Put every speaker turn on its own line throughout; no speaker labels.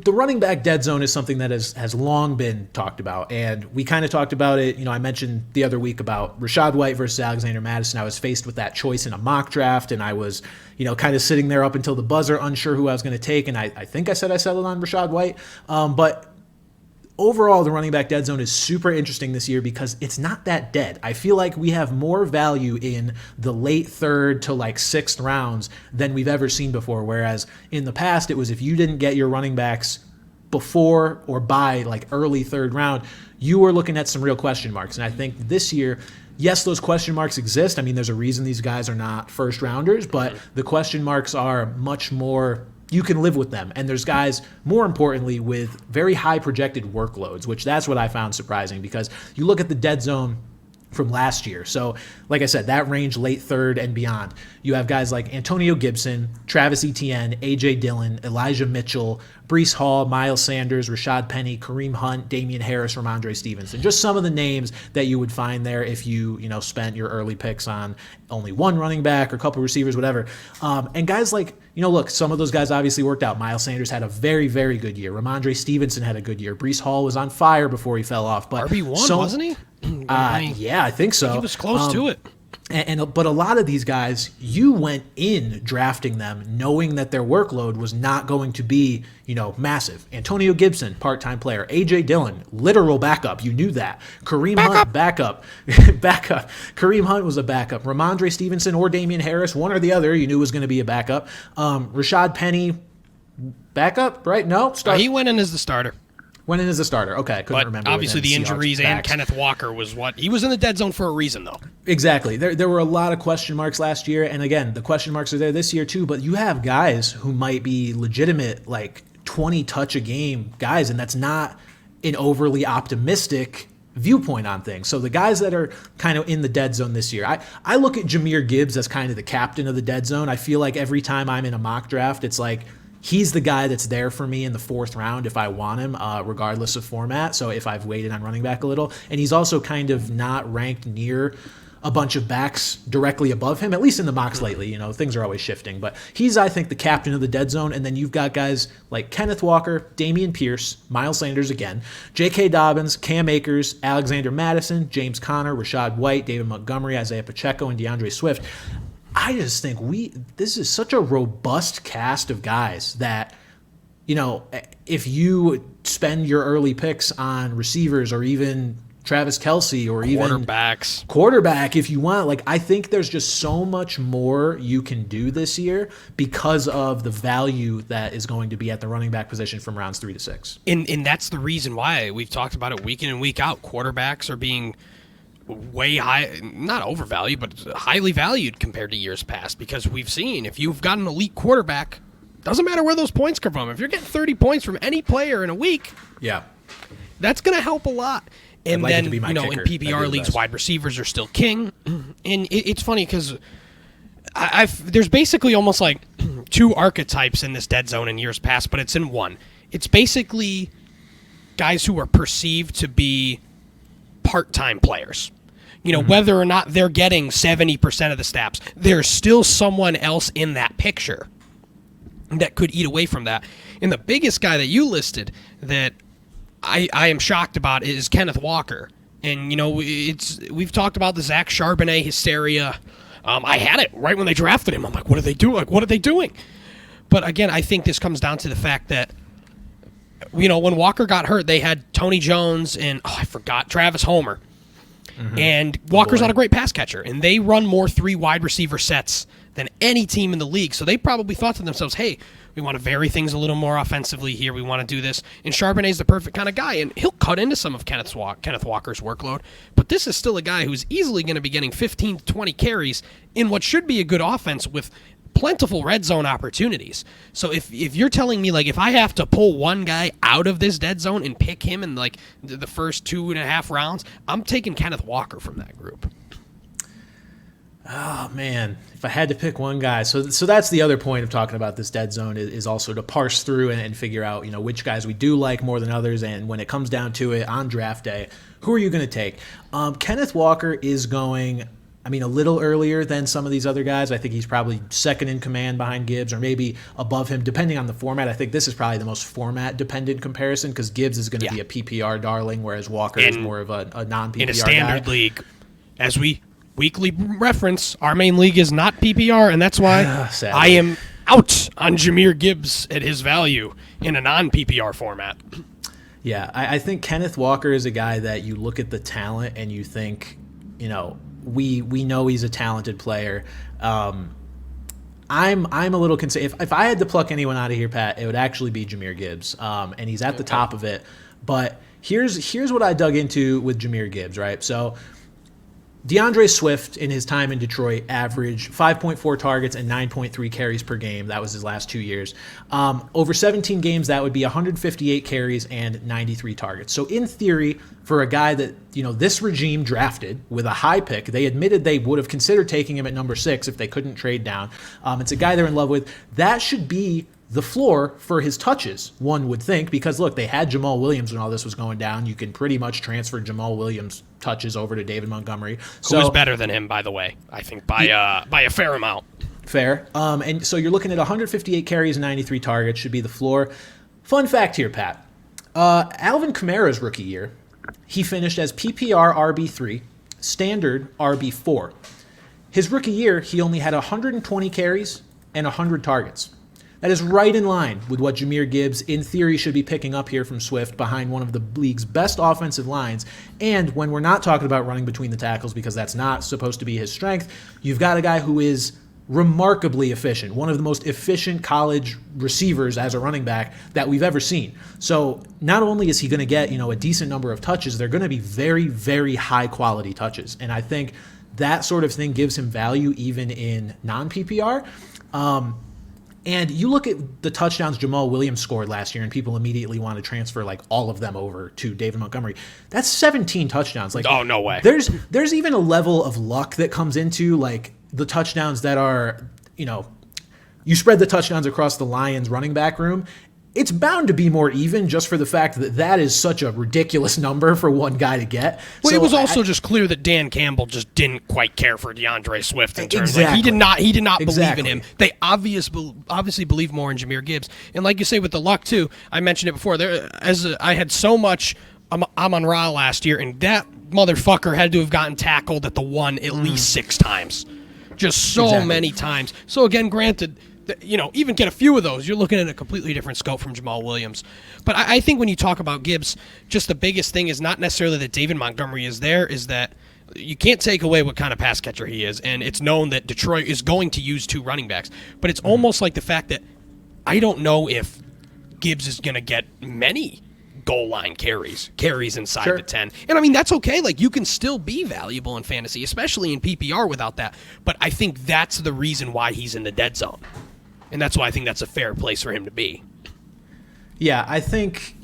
the running back dead zone is something that has long been talked about, and we kind of talked about it. I mentioned the other week about Rachaad White versus Alexander Madison. I was faced with that choice in a mock draft, and I was, kind of sitting there up until the buzzer, unsure who I was going to take, and I think I said I settled on Rachaad White. But overall, the running back dead zone is super interesting this year because it's not that dead. I feel like we have more value in the late third to like sixth rounds than we've ever seen before. Whereas in the past, it was if you didn't get your running backs before or by like early third round, you were looking at some real question marks. And I think this year, yes, those question marks exist. I mean, there's a reason these guys are not first rounders, but the question marks are much more, you can live with them. And there's guys, more importantly, with very high projected workloads, which that's what I found surprising because you look at the dead zone from last year. So, like I said, that range late third and beyond. You have guys like Antonio Gibson, Travis Etienne, A.J. Dillon, Elijah Mitchell, Breece Hall, Miles Sanders, Rashad Penny, Kareem Hunt, Damian Harris, Ramondre Stevenson. Just some of the names that you would find there if you, spent your early picks on only one running back or a couple receivers, whatever. And guys like, look, some of those guys obviously worked out. Miles Sanders had a very, very good year. Ramondre Stevenson had a good year. Breece Hall was on fire before he fell off. But
RB1, wasn't he?
Yeah, I think so.
He was close to it.
But a lot of these guys, you went in drafting them knowing that their workload was not going to be, massive. Antonio Gibson, part-time player. A.J. Dillon, literal backup. You knew that. Kareem Hunt, backup. Backup. Kareem Hunt was a backup. Ramondre Stevenson or Damian Harris, one or the other, you knew was going to be a backup. Rashad Penny, backup, right? No?
He went in as the starter.
Went in as a starter. Okay, I couldn't remember.
Obviously, the injuries and Kenneth Walker was what he was in the dead zone for a reason, though.
Exactly. There were a lot of question marks last year, and again, the question marks are there this year too. But you have guys who might be legitimate, like 20 touch a game guys, and that's not an overly optimistic viewpoint on things. So the guys that are kind of in the dead zone this year, I look at Jahmyr Gibbs as kind of the captain of the dead zone. I feel like every time I'm in a mock draft, it's like, he's the guy that's there for me in the fourth round if I want him, regardless of format. So if I've waited on running back a little. And he's also kind of not ranked near a bunch of backs directly above him, at least in the mocks lately. Things are always shifting. But he's, I think, the captain of the dead zone. And then you've got guys like Kenneth Walker, Dameon Pierce, Miles Sanders again, J.K. Dobbins, Cam Akers, Alexander Madison, James Conner, Rachaad White, David Montgomery, Isiah Pacheco, and DeAndre Swift. I just think this is such a robust cast of guys that, if you spend your early picks on receivers or even Travis Kelce or even quarterback, if you want, like, I think there's just so much more you can do this year because of the value that is going to be at the running back position from rounds 3 to 6.
And that's the reason why we've talked about it week in and week out. Quarterbacks are being way high, not overvalued, but highly valued compared to years past, because we've seen if you've got an elite quarterback, doesn't matter where those points come from. If you're getting 30 points from any player in a week, that's going to help a lot. And then, in PPR leagues, wide receivers are still king. And it's funny because there's basically almost like two archetypes in this dead zone in years past, but it's in one. It's basically guys who are perceived to be part-time players. Whether or not they're getting 70% of the snaps, there's still someone else in that picture that could eat away from that. And the biggest guy that you listed that I am shocked about is Kenneth Walker. And, we've talked about the Zach Charbonnet hysteria. I had it right when they drafted him. I'm like, what are they doing? What are they doing? But again, I think this comes down to the fact that, when Walker got hurt, they had Tony Jones and, I forgot, Travis Homer. Mm-hmm. And Walker's not a great pass catcher. And they run more 3 wide receiver sets than any team in the league. So they probably thought to themselves, hey, we want to vary things a little more offensively here. We want to do this. And Charbonnet's the perfect kind of guy. And he'll cut into some of Kenneth Walker's workload. But this is still a guy who's easily going to be getting 15 to 20 carries in what should be a good offense with plentiful red zone opportunities. So if you're telling me, like, if I have to pull one guy out of this dead zone and pick him in, like, the first 2.5 rounds, I'm taking Kenneth Walker from that group.
Oh, man. If I had to pick one guy. So that's the other point of talking about this dead zone is also to parse through and figure out, which guys we do like more than others. And when it comes down to it on draft day, who are you going to take? Kenneth Walker is going I mean, a little earlier than some of these other guys. I think he's probably second in command behind Gibbs or maybe above him, depending on the format. I think this is probably the most format-dependent comparison because Gibbs is going to be a PPR darling, whereas Walker is more of a non-PPR guy.
In a standard league, as we weekly reference, our main league is not PPR, and that's why I am out on Jahmyr Gibbs at his value in a non-PPR format.
Yeah, I think Kenneth Walker is a guy that you look at the talent and you think, we know he's a talented player. I'm a little concerned. If I had to pluck anyone out of here, Pat, it would actually be Jahmyr Gibbs, and he's at the top of it. But here's what I dug into with Jahmyr Gibbs, right? So DeAndre Swift, in his time in Detroit, averaged 5.4 targets and 9.3 carries per game. That was his last 2 years. Over 17 games, that would be 158 carries and 93 targets. So in theory, for a guy that this regime drafted with a high pick, they admitted they would have considered taking him at number 6 if they couldn't trade down. It's a guy they're in love with. That should be the floor for his touches, one would think, because look, they had Jamal Williams when all this was going down. You can pretty much transfer Jamal Williams' touches over to David Montgomery.
Who is better than him, by the way, I think, by a fair amount.
Fair. And so you're looking at 158 carries and 93 targets should be the floor. Fun fact here, Pat. Alvin Kamara's rookie year, he finished as PPR RB3, standard RB4. His rookie year, he only had 120 carries and 100 targets. That is right in line with what Jahmyr Gibbs, in theory, should be picking up here from Swift behind one of the league's best offensive lines. And when we're not talking about running between the tackles, because that's not supposed to be his strength, you've got a guy who is remarkably efficient, one of the most efficient college receivers as a running back that we've ever seen. So not only is he going to get, a decent number of touches, they're going to be very, very high quality touches. And I think that sort of thing gives him value even in non-PPR. And you look at the touchdowns Jamal Williams scored last year, and people immediately want to transfer all of them over to David Montgomery. That's 17 touchdowns.
Oh, no way.
There's even a level of luck that comes into the touchdowns that are, you spread the touchdowns across the Lions running back room. It's bound to be more even just for the fact that is such a ridiculous number for one guy to get.
Well, it was also just clear that Dan Campbell just didn't quite care for DeAndre Swift in terms
exactly.
He did not believe in him. They obviously believe more in Jahmyr Gibbs. And like you say with the luck too, I mentioned it before. I had so much Amon-Ra last year, and that motherfucker had to have gotten tackled at the one at least 6 times. Just so many times. So again, granted, even get a few of those, you're looking at a completely different scope from Jamal Williams. But I think when you talk about Gibbs, just the biggest thing is not necessarily that David Montgomery is there, is that you can't take away what kind of pass catcher he is. And it's known that Detroit is going to use 2 running backs. But it's almost like the fact that I don't know if Gibbs is going to get many goal line carries inside the 10. And I mean, that's okay. You can still be valuable in fantasy, especially in PPR without that. But I think that's the reason why he's in the dead zone. And that's why I think that's a fair place for him to be.
Yeah, I just think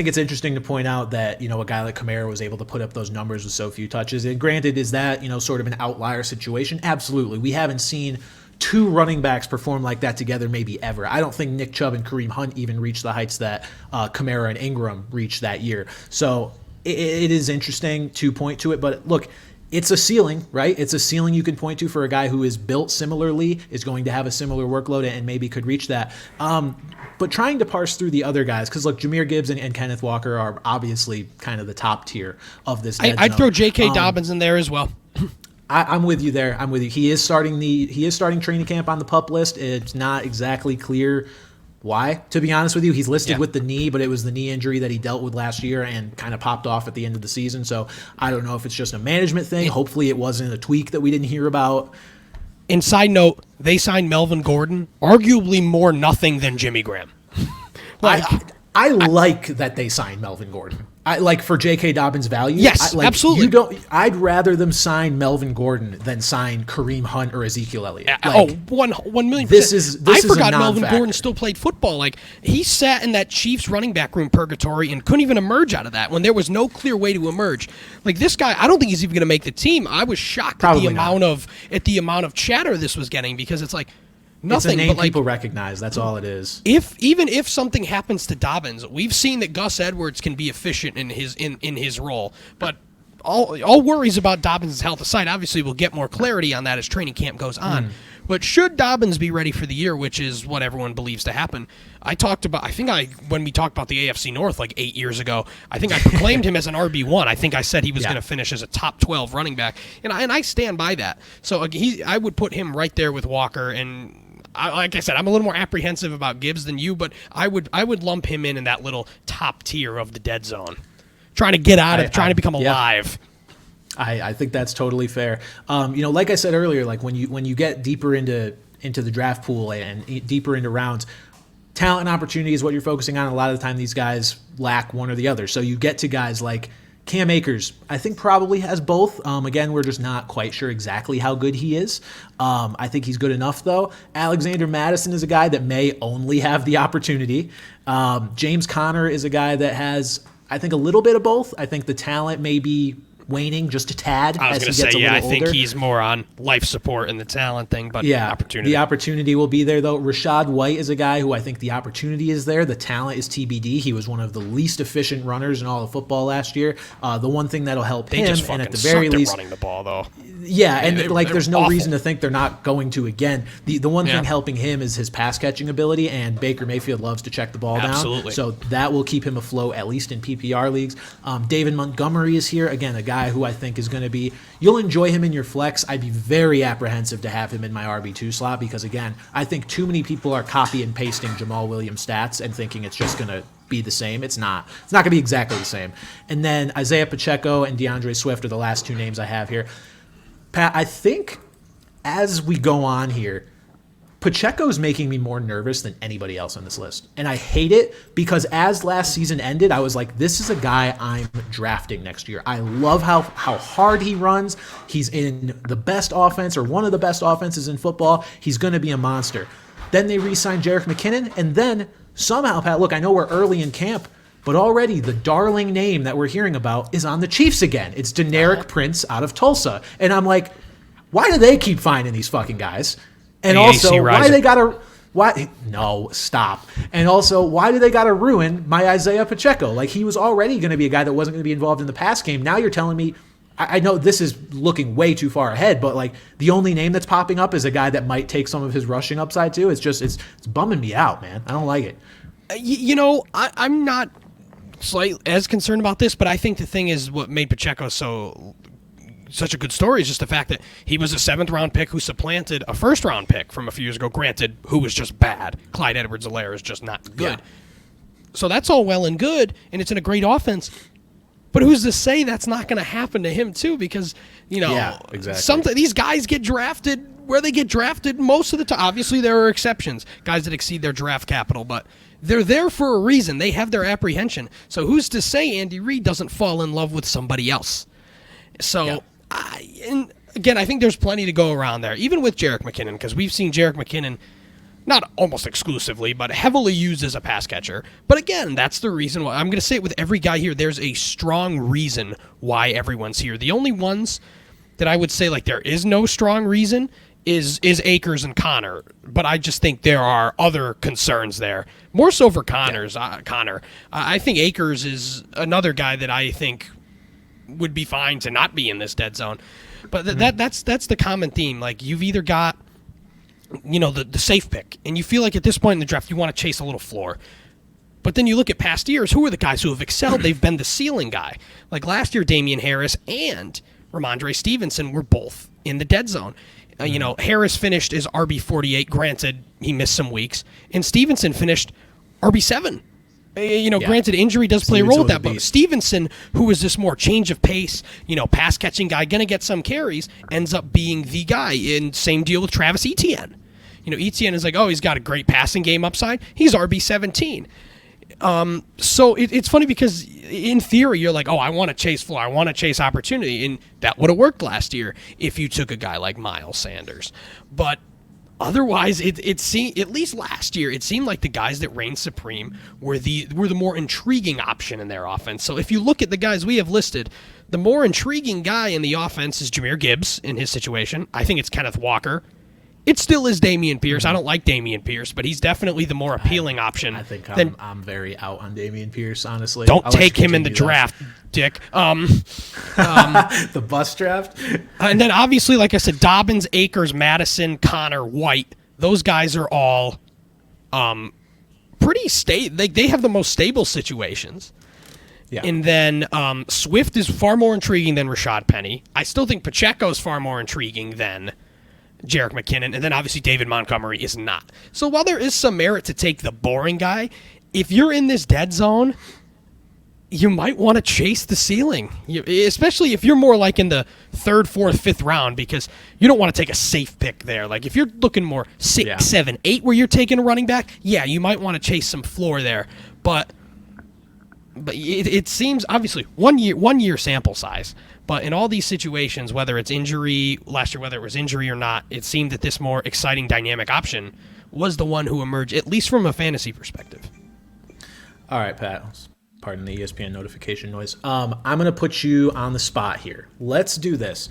it's interesting to point out that, a guy like Kamara was able to put up those numbers with so few touches. And granted, is that, sort of an outlier situation? Absolutely. We haven't seen 2 running backs perform like that together maybe ever. I don't think Nick Chubb and Kareem Hunt even reached the heights that Kamara and Ingram reached that year. So it is interesting to point to it. But look, it's a ceiling, right? It's a ceiling you can point to for a guy who is built similarly, is going to have a similar workload, and maybe could reach that. But trying to parse through the other guys, because look, Jahmyr Gibbs and Kenneth Walker are obviously kind of the top tier of this dead
I'd
zone.
throw J.K. Dobbins in there as well.
I'm with you there. I'm with you. He is starting training camp on the PUP list. It's not exactly clear why, to be honest with you. He's listed with the knee, but it was the knee injury that he dealt with last year and kind of popped off at the end of the season. So I don't know if it's just a management thing. Hopefully it wasn't a tweak that we didn't hear about.
And side note, they signed Melvin Gordon, arguably more nothing than Jimmy Graham.
I like that they signed Melvin Gordon. For J.K. Dobbins' value.
Yes, absolutely.
I'd rather them sign Melvin Gordon than sign Kareem Hunt or Ezekiel Elliott.
1,000,000%. I forgot Melvin Gordon still played football. He sat in that Chiefs running back room purgatory and couldn't even emerge out of that when there was no clear way to emerge. This guy, I don't think he's even going to make the team. I was shocked at the amount of chatter this was getting, because it's nothing.
It's a name people recognize. That's all it is.
Even if something happens to Dobbins, we've seen that Gus Edwards can be efficient in his role. But all worries about Dobbins' health aside, obviously we'll get more clarity on that as training camp goes on. But should Dobbins be ready for the year, which is what everyone believes to happen, when we talked about the AFC North like 8 years ago, I think I proclaimed him as an RB1. I think I said he was going to finish as a top 12 running back, and I stand by that. So I would put him right there with Walker, and like I said, I'm a little more apprehensive about Gibbs than you, but I would lump him in that little top tier of the dead zone, trying to get out of, trying to become alive.
I think that's totally fair. Like I said earlier, like when you get deeper into the draft pool and deeper into rounds, talent and opportunity is what you're focusing on. A lot of the time, these guys lack one or the other. So you get to guys like Cam Akers, I think probably has both. Again, we're just not quite sure exactly how good he is. I think he's good enough, though. Alexander Madison is a guy that may only have the opportunity. James Conner is a guy that has, I think, a little bit of both. I think the talent may be waning just a tad.
I was going to say, I think he's more on life support and the talent thing, but
the opportunity will be there, though. Rachaad White is a guy who I think the opportunity is there. The talent is TBD. He was one of the least efficient runners in all of football last year. The one thing that'll help him, and at the very least,
running the ball, though.
Yeah, and there's no reason to think they're not going to again. The one thing helping him is his pass catching ability, and Baker Mayfield loves to check the ball down. So that will keep him afloat, at least in PPR leagues. David Montgomery is here. Again, a guy who I think is going to be, you'll enjoy him in your flex. I'd be very apprehensive to have him in my RB2 slot because, again, I think too many people are copy and pasting Jamal Williams stats and thinking it's just going to be the same. It's not. It's not going to be exactly the same. And then Isiah Pacheco and DeAndre Swift are the last two names I have here. Pat, I think as we go on here, Pacheco's making me more nervous than anybody else on this list. And I hate it because as last season ended, I was like, this is a guy I'm drafting next year. I love how hard he runs. He's in the best offense or one of the best offenses in football. He's going to be a monster. Then they re-signed Jerick McKinnon. And then somehow, Pat, look, I know we're early in camp, but already the darling name that we're hearing about is on the Chiefs again. It's Deneric Prince out of Tulsa. And I'm like, why do they keep finding these fucking guys? And also, no, stop. And also, why do they got to ruin my Isiah Pacheco? Like, he was already going to be a guy that wasn't going to be involved in the pass game. Now you're telling me, I know this is looking way too far ahead, but like the only name that's popping up is a guy that might take some of his rushing upside too. It's bumming me out, man. I don't like it.
I'm not as concerned about this, but I think the thing is what made Pacheco such a good story is just the fact that he was a 7th-round pick who supplanted a 1st-round pick from a few years ago, granted, who was just bad. Clyde Edwards-Helaire is just not good. Yeah. So that's all well and good, and it's in a great offense. But who's to say that's not going to happen to him, too? Because, exactly. These guys get drafted where they get drafted most of the time. Obviously, there are exceptions, guys that exceed their draft capital, but they're there for a reason. They have their apprehension. So who's to say Andy Reid doesn't fall in love with somebody else? So... And again, I think there's plenty to go around there, even with Jerick McKinnon, because we've seen Jerick McKinnon not almost exclusively, but heavily used as a pass catcher. But again, that's the reason why. I'm going to say it with every guy here. There's a strong reason why everyone's here. The only ones that I would say like there is no strong reason is Akers and Conner. But I just think there are other concerns there. More so for Conner. I think Akers is another guy that I think would be fine to not be in this dead zone. But that's the common theme. Like, you've either got, the safe pick, and you feel like at this point in the draft you want to chase a little floor. But then you look at past years, who are the guys who have excelled? They've been the ceiling guy. Like last year, Damian Harris and Ramondre Stevenson were both in the dead zone. Harris finished as RB48, granted he missed some weeks, and Stevenson finished RB7. Granted, injury does play a role with that, but Stevenson, who is this more change of pace, pass-catching guy, going to get some carries, ends up being the guy. And same deal with Travis Etienne. Etienne is like, he's got a great passing game upside. He's RB17. So it's funny because in theory, you're like, I want to chase floor. I want to chase opportunity. And that would have worked last year if you took a guy like Miles Sanders. But otherwise, it seemed, at least last year, it seemed like the guys that reigned supreme were the more intriguing option in their offense. So if you look at the guys we have listed, the more intriguing guy in the offense is Jahmyr Gibbs in his situation. I think it's Kenneth Walker. It still is Dameon Pierce. I don't like Dameon Pierce, but he's definitely the more appealing option.
I think
than,
I'm very out on Dameon Pierce, honestly.
Don't take him in the draft, Dick.
The bus draft.
And then obviously, like I said, Dobbins, Akers, Mattison, Connor, White. Those guys are all pretty stable. They have the most stable situations.
Yeah.
And then Swift is far more intriguing than Rashad Penny. I still think Pacheco is far more intriguing than Jerick McKinnon. And then obviously David Montgomery is not. So while there is some merit to take the boring guy, if you're in this dead zone, you might want to chase the ceiling, especially if you're more like in the 3rd, 4th, 5th round, because you don't want to take a safe pick there. Like if you're looking more 6, 7, 8 where you're taking a running back, yeah, you might want to chase some floor there. But it seems obviously one year sample size. But in all these situations, whether it's injury last year, whether it was injury or not, it seemed that this more exciting dynamic option was the one who emerged, at least from a fantasy perspective.
All right, Pat. Pardon the ESPN notification noise. I'm going to put you on the spot here. Let's do this.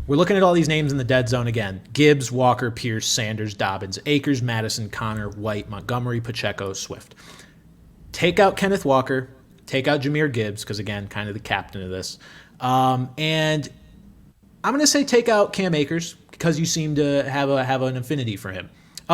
We're looking at all these names in the dead zone again. Gibbs, Walker, Pierce, Sanders, Dobbins, Akers, Madison, Connor, White, Montgomery, Pacheco, Swift. Take out Kenneth Walker. Take out Jahmyr Gibbs, because, again, kind of the captain of this. And I'm going to say take out Cam Akers, because you seem to have an affinity for him.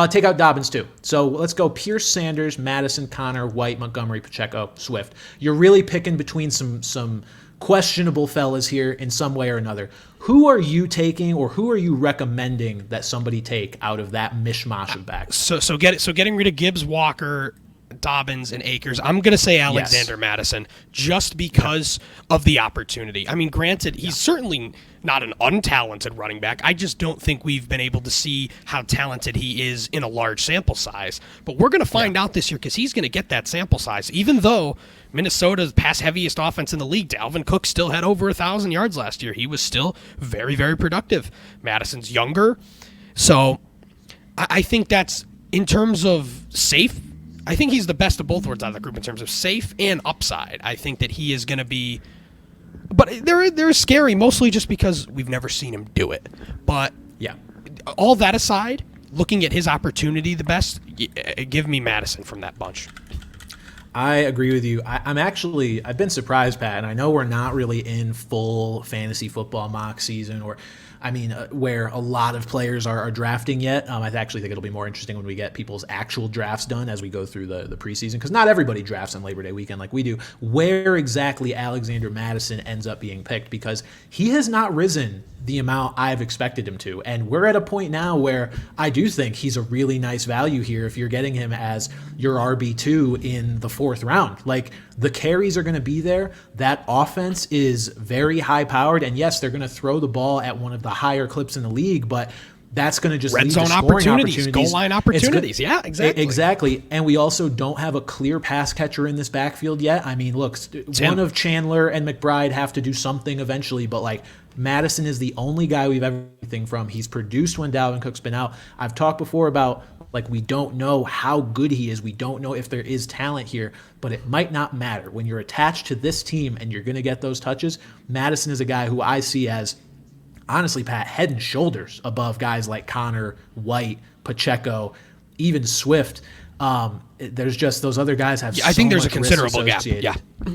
Take out Dobbins, too. So let's go Pierce, Sanders, Madison, Connor, White, Montgomery, Pacheco, Swift. You're really picking between some questionable fellas here in some way or another. Who are you taking, or who are you recommending that somebody take out of that mishmash of backs?
So getting rid of Gibbs, Walker, Dobbins, and Akers, I'm going to say Alexander Madison, just because of the opportunity. I mean, granted, he's certainly not an untalented running back. I just don't think we've been able to see how talented he is in a large sample size. But we're going to find out this year, because he's going to get that sample size. Even though Minnesota's pass-heaviest offense in the league, Dalvin Cook still had over 1,000 yards last year. He was still very, very productive. Madison's younger. So I think that's, in terms of safe, I think he's the best of both worlds out of the group in terms of safe and upside. I think that he is going to be, but they're scary, mostly just because we've never seen him do it. But
yeah,
all that aside, looking at his opportunity the best, give me Mattison from that bunch.
I agree with you. I've been surprised, Pat, and I know we're not really in full fantasy football mock season, where a lot of players are drafting yet. I actually think it'll be more interesting when we get people's actual drafts done as we go through the preseason, because not everybody drafts on Labor Day weekend like we do, where exactly Alexander Madison ends up being picked, because he has not risen the amount I've expected him to. And we're at a point now where I do think he's a really nice value here if you're getting him as your RB2 in the 4th round. Like, the carries are going to be there. That offense is very high powered. And yes, they're going to throw the ball at one of the higher clips in the league, but that's going to just
red
lead
zone
to scoring
opportunities, goal line opportunities. Yeah, exactly.
Exactly. And we also don't have a clear pass catcher in this backfield yet. I mean, look, one of Chandler and McBride have to do something eventually, but like, Mattison is the only guy we've ever everything from. He's produced when Dalvin Cook's been out. I've talked before about, like, we don't know how good he is. We don't know if there is talent here, but it might not matter. When you're attached to this team and you're going to get those touches, Mattison is a guy who I see as, honestly, Pat, head and shoulders above guys like Connor, White, Pacheco, even Swift. There's just those other guys have.
I think there's a
much risk
considerable gap.
associated.
Yeah.